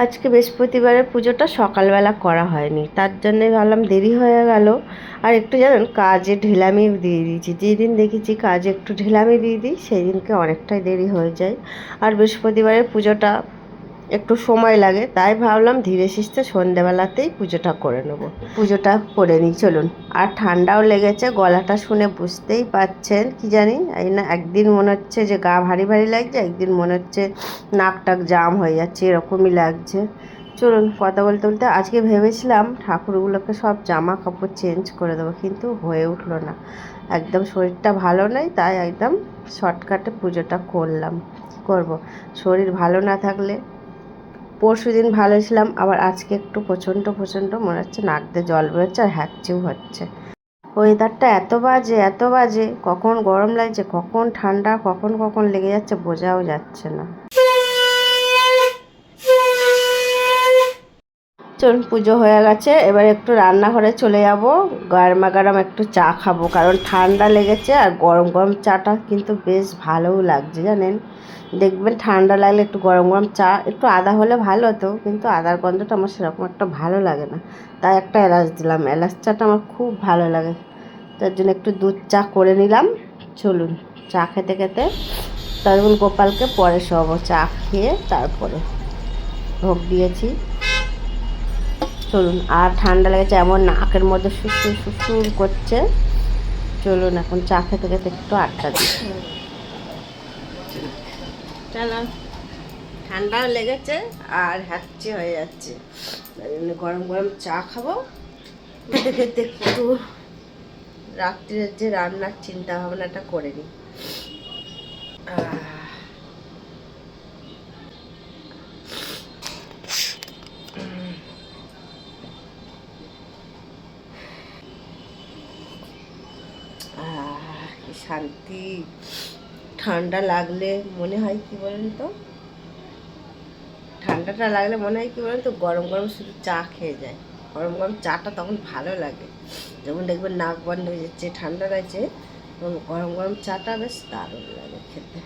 আজকে বৃহস্পতিবারের পুজোটা সকালবেলা করা হয়নি, তার জন্যে ভাবলাম দেরি হয়ে গেল। আর একটু জানেন কাজে ঢিলামি দিয়ে দিয়েছি, যেদিন দেখেছি কাজে একটু ঢিলামি দিয়ে দিই সেই দিনকে অনেকটাই দেরি হয়ে যায়। আর বৃহস্পতিবারের পুজোটা একটু সময় লাগে, তাই ভাবলাম ধীরে সুস্থে সন্ধেবেলাতেই পুজোটা করে নেব। পুজোটা করে নিই চলুন। আর ঠান্ডাও লেগেছে, গলাটা শুনে বুঝতেই পাচ্ছেন কি জানি এই না, একদিন মনে হচ্ছে যে গা ভারী ভারী লাগছে, একদিন মনে হচ্ছে নাক টাক জাম হয়ে যাচ্ছে, এরকমই লাগছে। চলুন কথা বলতে বলতে আজকে ভেবেছিলাম ঠাকুরগুলোকে সব জামা কাপড় চেঞ্জ করে দেবো, কিন্তু হয়ে উঠলো না। একদম শরীরটা ভালো নেই, তাই একদম শর্টকাটে পুজোটা করলাম। কী করবো, শরীর ভালো না থাকলে। পরশু দিন ভালো ছিলাম, আবার আজকে একটু প্রচণ্ড মনে হচ্ছে নাক দিয়ে জল বেরোচ্ছে আর হ্যাঁচিও হচ্ছে। ওয়েদারটা এত বাজে, কখন গরম লাগছে, কখন ঠান্ডা, কখন লেগে যাচ্ছে বোঝাও যাচ্ছে না। চলুন পুজো হয়ে গেছে, এবার একটু রান্নাঘরে চলে যাব, গরমা গরম একটু চা খাবো, কারণ ঠান্ডা লেগেছে। আর গরম গরম চাটা কিন্তু বেশ ভালোও লাগছে জানেন। দেখবেন ঠান্ডা লাগলে একটু গরম গরম চা, একটু আদা হলে ভালো হতো, কিন্তু আদার গন্ধটা আমার সেরকম একটা ভালো লাগে না, তাই একটা এলাচ দিলাম। এলাচ চাটা আমার খুব ভালো লাগে, তার জন্য একটু দুধ চা করে নিলাম। চলুন চা খেতে খেতে তখন গোপালকে পরে সব চা খেয়ে তারপরে ভোগ দিয়েছি। চলুন, আর ঠান্ডা লেগেছে, এমন নাকের মধ্যে সুসুর করছে। চলুন এখন চা খেতে খেতে একটু আড্ডা দিই। চলো, ঠান্ডাও লেগেছে আর হ্যাঁচি হয়ে যাচ্ছে, তাই জন্য গরম গরম চা খাবো। খেতে খেতে একটু রাত্রির যে রান্নার চিন্তা ভাবনাটা করে নিই। কি শান্তি। ঠান্ডা লাগলে মনে হয় কি বলেন তো, ঠান্ডাটা লাগলে মনে হয় কি বলেন তো, গরম গরম শুধু চা খেয়ে যায়। গরম গরম চাটা তখন ভালো লাগে, যখন দেখবেন নাক বন্ধ হয়ে যাচ্ছে ঠান্ডা লাগছে, তখন গরম গরম চাটা বেশ দারুণ লাগে খেতে।